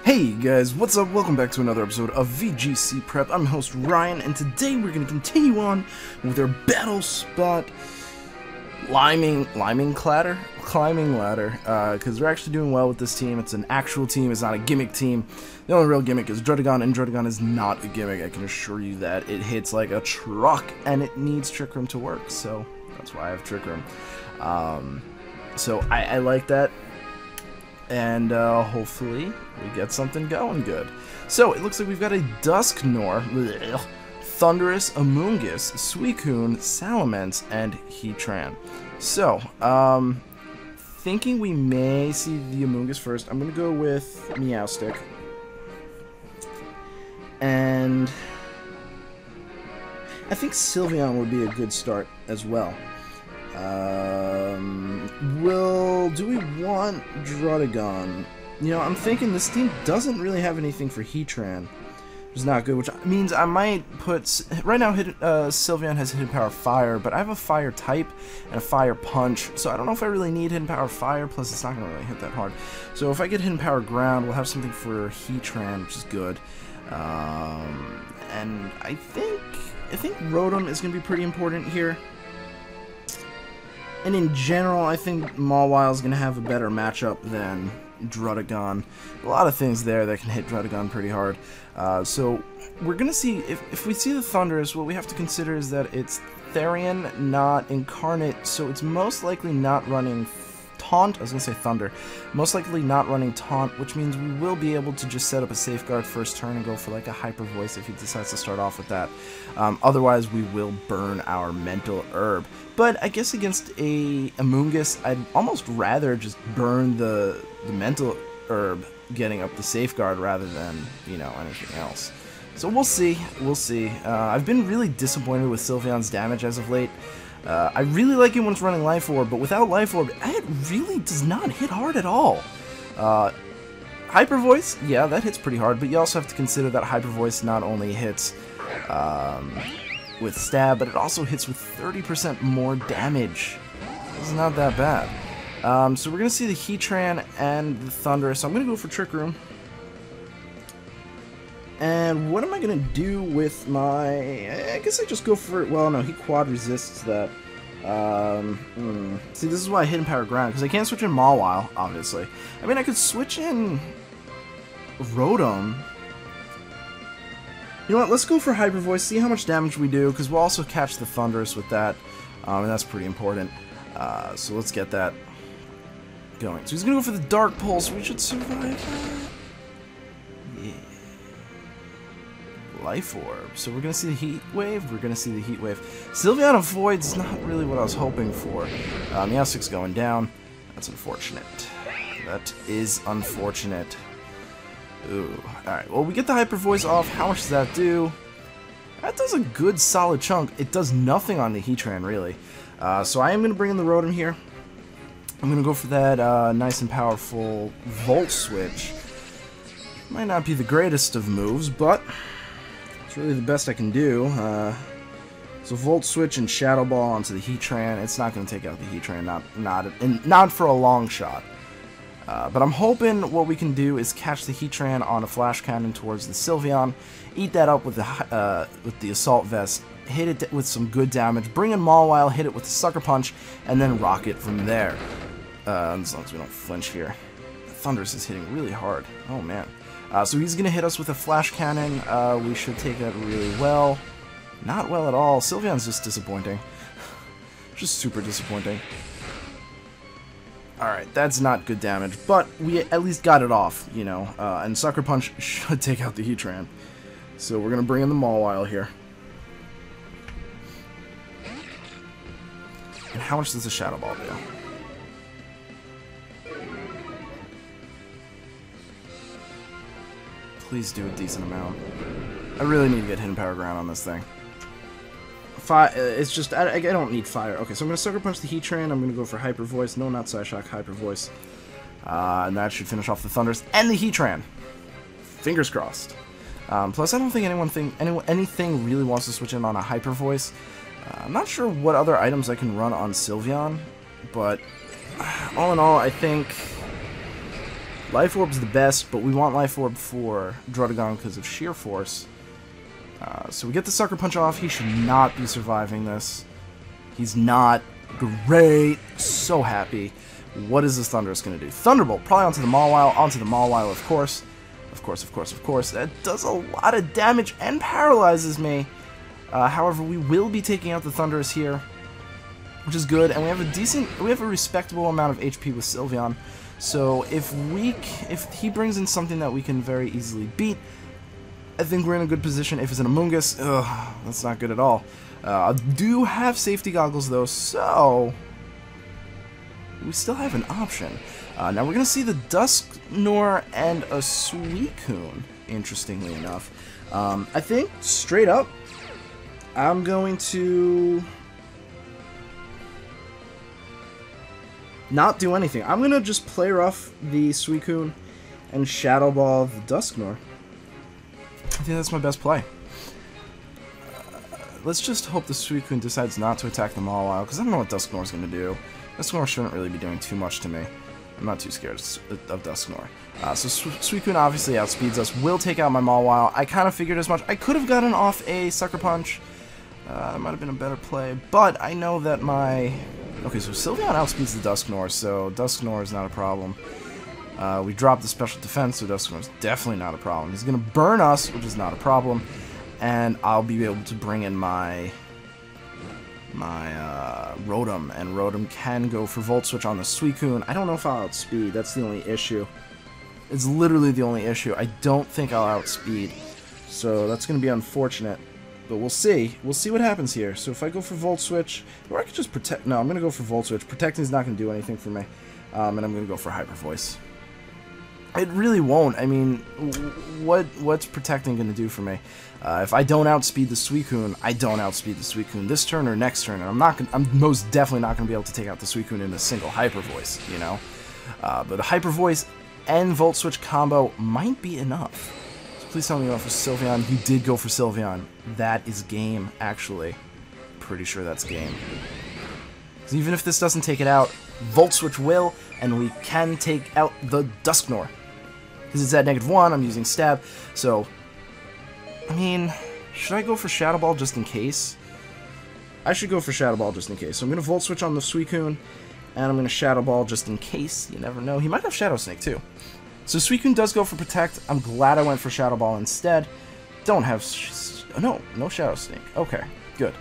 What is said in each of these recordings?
Hey guys, what's up? Welcome back to another episode of VGC Prep. I'm host Ryan, and today we're going to continue on with our battle spot climbing ladder, because we're actually doing well with this team. It's an actual team, it's not a gimmick team. The only real gimmick is Drudagon, and Drudagon is not a gimmick. I can assure you that. It hits like a truck, and it needs Trick Room to work, so that's why I have Trick Room. So I like that. And hopefully we get something going good. So it looks like we've got a Dusknoir, Thunderous, Amoonguss, Suicune, Salamence, and Heatran. So, thinking we may see the Amoonguss first, I'm going to go with Meowstic. And I think Sylveon would be a good start as well. Do we want Drudagon? You know, I'm thinking this team doesn't really have anything for Heatran, which is not good, which means I might put... Right now, Sylveon has Hidden Power Fire, but I have a Fire type and a Fire Punch, so I don't know if I really need Hidden Power Fire, plus it's not going to really hit that hard. So if I get Hidden Power Ground, we'll have something for Heatran, which is good. And I think Rotom is going to be pretty important here. And in general, I think Mawile is going to have a better matchup than Drudagon. A lot of things there that can hit Drudagon pretty hard. So we're going to see, if we see the Thunderous, what we have to consider is that it's Therian, not Incarnate, so it's most likely not running Taunt. I was going to say Thunder. Most likely not running Taunt, which means we will be able to just set up a Safeguard first turn and go for like a Hyper Voice if he decides to start off with that. Otherwise, we will burn our Mental Herb. But I guess against a Amoonguss, I'd almost rather just burn the Mental Herb getting up the Safeguard rather than, you know, anything else. So we'll see. We'll see. I've been really disappointed with Sylveon's damage as of late. I really like it when it's running Life Orb, but without Life Orb, it really does not hit hard at all. Hyper Voice, yeah, that hits pretty hard, but you also have to consider that Hyper Voice not only hits with Stab, but it also hits with 30% more damage. It's not that bad. So we're going to see the Heatran and the Thunderous, so I'm going to go for Trick Room. And what am I going to do with my... I guess I just go for... Well, no, he quad resists that. See, this is why I Hidden Power Ground, because I can't switch in Mawile, obviously. I mean, I could switch in Rotom. You know what, let's go for Hyper Voice, see how much damage we do, because we'll also catch the Thunderous with that, and that's pretty important. So let's get that going. So he's going to go for the Dark Pulse, we should survive that. Yeah. Life Orb. So we're going to see the Heat Wave. We're going to see the Heat Wave. Sylveon avoids not really what I was hoping for. Meowstic's going down. That's unfortunate. That is unfortunate. Ooh. Alright, well, we get the Hyper Voice off. How much does that do? That does a good solid chunk. It does nothing on the Heatran, really. So I am going to bring in the Rotom here. I'm going to go for that nice and powerful Volt Switch. Might not be the greatest of moves, but... really the best I can do. So Volt Switch and Shadow Ball onto the Heatran. It's not going to take out the Heatran, not for a long shot. But I'm hoping what we can do is catch the Heatran on a Flash Cannon towards the Sylveon, eat that up with the Assault Vest, hit it with some good damage, bring in Mawile, hit it with the Sucker Punch, and then rock it from there. As long as we don't flinch here. Thunderous is hitting really hard. Oh man. So he's going to hit us with a Flash Cannon. We should take that really well. Not well at all. Sylveon's just disappointing. Just super disappointing. Alright, that's not good damage, but we at least got it off, you know. And Sucker Punch should take out the Heatran. So we're going to bring in the Mawile here. And how much does the Shadow Ball do? Please do a decent amount. I really need to get Hidden Power Ground on this thing. It's just, I don't need Fire. Okay, so I'm going to Sucker Punch the Heatran. I'm going to go for Hyper Voice. No, not Psyshock, Hyper Voice. And that should finish off the Thunders and the Heatran. Fingers crossed. Plus, I don't think anything really wants to switch in on a Hyper Voice. I'm not sure what other items I can run on Sylveon, but all in all, I think Life Orb's the best, but we want Life Orb for Drudagon because of sheer force. So we get the Sucker Punch off. He should not be surviving this. He's not. Great. So happy. What is this Thunderous going to do? Thunderbolt, probably onto the Mawile. Onto the Mawile, of course. Of course, of course, of course. That does a lot of damage and paralyzes me. However, we will be taking out the Thunderous here, which is good. And we have a respectable amount of HP with Sylveon. So if he brings in something that we can very easily beat, I think we're in a good position. If it's an Amoonguss, ugh, that's not good at all. I do have safety goggles though, so we still have an option. Now we're gonna see the Dusknoir and a Suicune, interestingly enough. I think, straight up, I'm going to not do anything. I'm gonna just play rough the Suicune and Shadow Ball the Dusknoir. I think that's my best play. Let's just hope the Suicune decides not to attack the Mawile, because I don't know what Dusknoir's going to do. Dusknoir shouldn't really be doing too much to me. I'm not too scared of Dusknoir. So Suicune obviously outspeeds us, will take out my Mawile. I kind of figured as much. I could have gotten off a Sucker Punch. That might have been a better play, but I know that my... Okay, so Sylveon outspeeds the Dusknoir, so Dusknoir is not a problem. We dropped the special defense, so Dusknoir is definitely not a problem. He's going to burn us, which is not a problem. And I'll be able to bring in my Rotom, and Rotom can go for Volt Switch on the Suicune. I don't know if I'll outspeed, that's the only issue. It's literally the only issue. I don't think I'll outspeed, so that's going to be unfortunate. But we'll see. We'll see what happens here. So if I go for Volt Switch, or I could just Protect. No, I'm going to go for Volt Switch. Protecting is not going to do anything for me. And I'm going to go for Hyper Voice. It really won't. I mean, what's Protecting going to do for me? If I don't outspeed the Suicune, I don't outspeed the Suicune this turn or next turn, and I'm most definitely not going to be able to take out the Suicune in a single Hyper Voice, you know? But a Hyper Voice and Volt Switch combo might be enough. So please tell me you went for Sylveon. You did go for Sylveon. That is game, actually. Pretty sure that's game. So even if this doesn't take it out, Volt Switch will, and we can take out the Dusknoir. Because it's at -1, I'm using Stab, so... I mean, should I go for Shadow Ball just in case? I should go for Shadow Ball just in case. So I'm going to Volt Switch on the Suicune, and I'm going to Shadow Ball just in case. You never know. He might have Shadow Snake, too. So Suicune does go for Protect. I'm glad I went for Shadow Ball instead. Don't have... No Shadow Snake. Okay, good.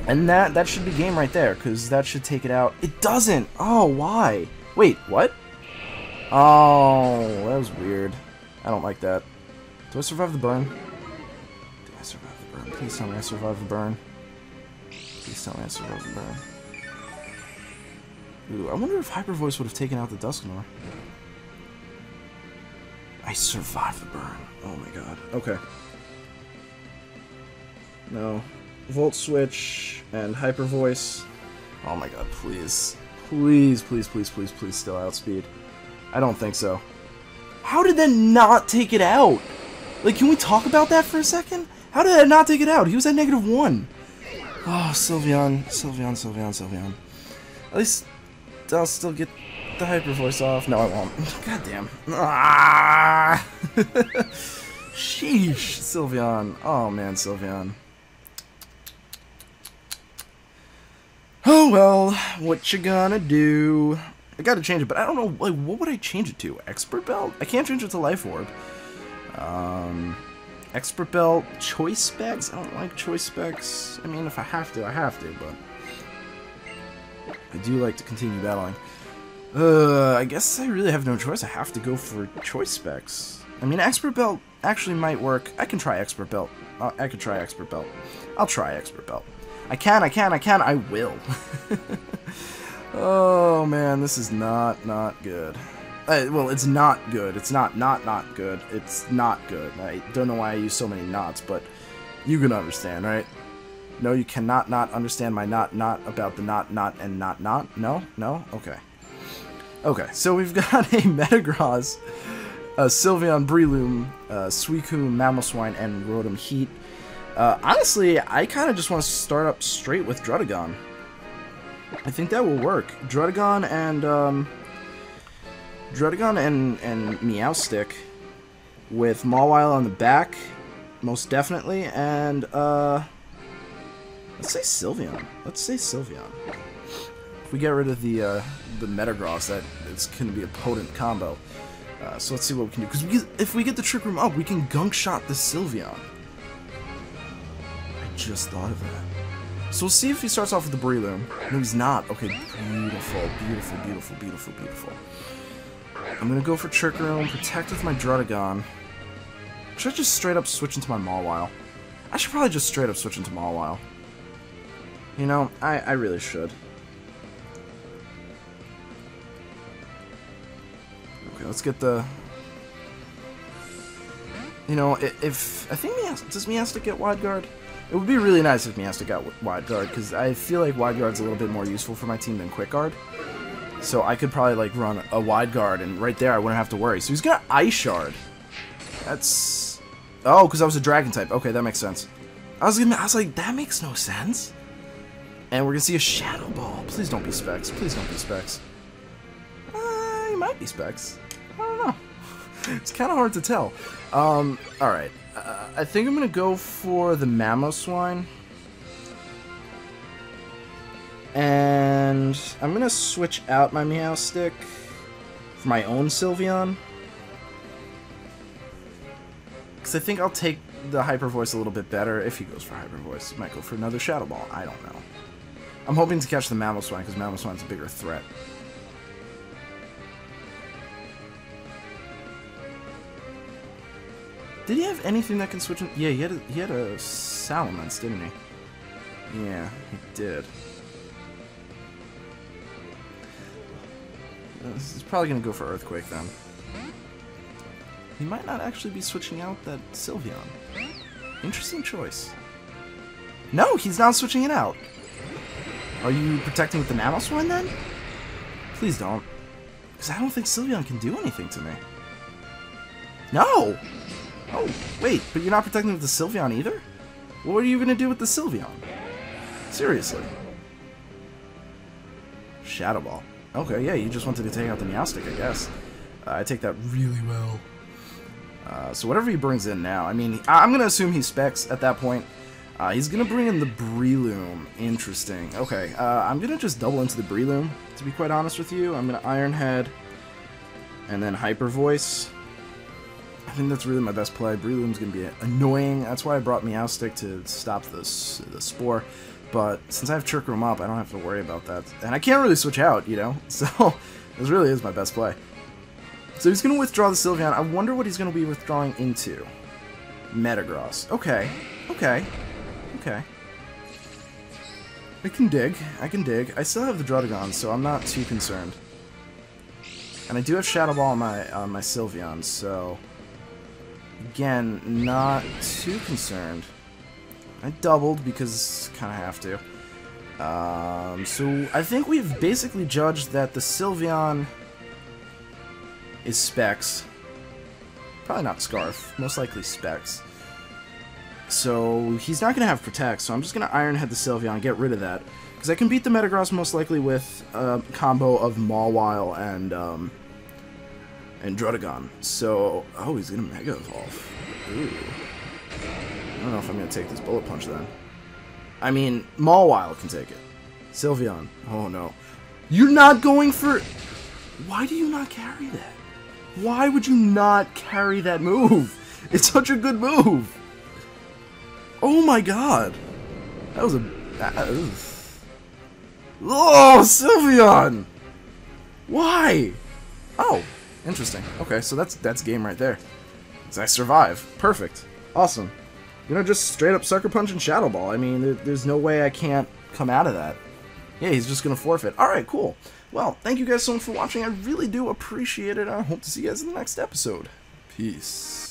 And that should be game right there, because that should take it out. It doesn't! Oh, why? Wait, what? Oh, that was weird. I don't like that. Do I survive the burn? Do I survive the burn? Please tell me I survive the burn. Please tell me I survive the burn. Ooh, I wonder if Hyper Voice would have taken out the Dusknoir. I survived the burn. Oh my god. Okay. No. Volt Switch and Hyper Voice. Oh my god, please. Please, please, please, please, please still outspeed. I don't think so. How did that not take it out? Like, can we talk about that for a second? How did that not take it out? He was at -1. Oh, Sylveon. Sylveon, Sylveon, Sylveon. At least I'll still get the Hyper Voice off. No, I won't. God damn. Ah! Sheesh, Sylveon. Oh, man, Sylveon. Oh, well, what you gonna do? I gotta change it, but I don't know, like, what would I change it to? Expert Belt? I can't change it to Life Orb. Expert Belt, Choice Specs? I don't like Choice Specs. I mean, if I have to, I have to, but I do like to continue battling. I guess I really have no choice. I have to go for Choice Specs. I mean, Expert Belt actually might work. I can try Expert Belt. I could try Expert Belt. I'll try Expert Belt. I will. Oh, man, this is not good. Well, it's not good. It's not good. It's not good. I don't know why I use so many nots, but you can understand, right? No, you cannot not understand my not about the not, and not. No? No? Okay. Okay, so we've got a Metagross, Sylveon, Breloom, Suicune, Mamoswine, and Rotom Heat. Honestly, I kind of just want to start up straight with Drudagon. I think that will work. Drudagon and Druddigon and Meowstic with Mawile on the back, most definitely, and let's say Sylveon. Let's say Sylveon. If we get rid of the Metagross, that it's going to be a potent combo. So let's see what we can do. Because if we get the Trick Room up, we can Gunk Shot the Sylveon. I just thought of that. So we'll see if he starts off with the Breloom. No, he's not. Okay, beautiful, beautiful, beautiful, beautiful, beautiful. I'm going to go for Trick Room, protect with my Druddigon. Should I just straight up switch into my Mawile? I should probably just straight up switch into Mawile. You know, I really should. Okay, let's get the... You know, if... I think does Meowstic get Wide Guard? It would be really nice if Meowstic got Wide Guard, because I feel like Wide Guard's a little bit more useful for my team than Quick Guard. So I could probably, like, run a Wide Guard, and right there I wouldn't have to worry. So he's got Ice Shard. That's... Oh, because I was a Dragon type. Okay, that makes sense. I was like, that makes no sense. And we're gonna see a Shadow Ball. Please don't be Specs. Please don't be Specs. It might be Specs. I don't know. It's kind of hard to tell. Alright. I think I'm gonna go for the Mamoswine. And I'm gonna switch out my Meowstic for my own Sylveon. Because I think I'll take the Hyper Voice a little bit better if he goes for Hyper Voice. He might go for another Shadow Ball. I don't know. I'm hoping to catch the Mamoswine because Mamoswine's a bigger threat. Did he have anything that can switch in? Yeah, he had a Salamence, didn't he? Yeah, he did. He's probably going to go for Earthquake then. He might not actually be switching out that Sylveon. Interesting choice. No, he's not switching it out. Are you protecting with the Mamoswine then? Please don't. Because I don't think Sylveon can do anything to me. No! Oh, wait, but you're not protecting with the Sylveon either? What are you going to do with the Sylveon? Seriously. Shadow Ball. Okay, yeah, you just wanted to take out the Meowstic, I guess. I take that really well. So whatever he brings in now, I mean, I'm going to assume he Specs at that point. He's going to bring in the Breloom. Interesting. Okay, I'm going to just double into the Breloom, to be quite honest with you. I'm going to Iron Head, and then Hyper Voice. I think that's really my best play. Breloom's going to be annoying. That's why I brought Meowstic to stop the Spore. But since I have Trick Room up, I don't have to worry about that. And I can't really switch out, you know? So, this really is my best play. So he's going to withdraw the Sylveon. I wonder what he's going to be withdrawing into. Metagross. Okay. Okay. Okay. I can dig. I can dig. I still have the Druddigon, so I'm not too concerned. And I do have Shadow Ball on my Sylveon, so... Again, not too concerned. I doubled because kind of have to. So I think we've basically judged that the Sylveon is Specs. Probably not Scarf. Most likely Specs. So he's not going to have Protect, so I'm just going to Iron Head the Sylveon and get rid of that. Because I can beat the Metagross most likely with a combo of Mawile and Druddigon. So, oh, he's going to Mega Evolve. Ooh. I don't know if I'm going to take this Bullet Punch then. I mean, Mawile can take it. Sylveon. Oh, no. You're not going for... Why do you not carry that? Why would you not carry that move? It's such a good move. Oh, my God. That was a... Oh, Sylveon! Why? Oh, interesting. Okay, so that's game right there. I survive. Perfect. Awesome. You know, just straight up Sucker Punch and Shadow Ball. I mean, there's no way I can't come out of that. Yeah, he's just going to forfeit. Alright, cool. Well, thank you guys so much for watching. I really do appreciate it. I hope to see you guys in the next episode. Peace.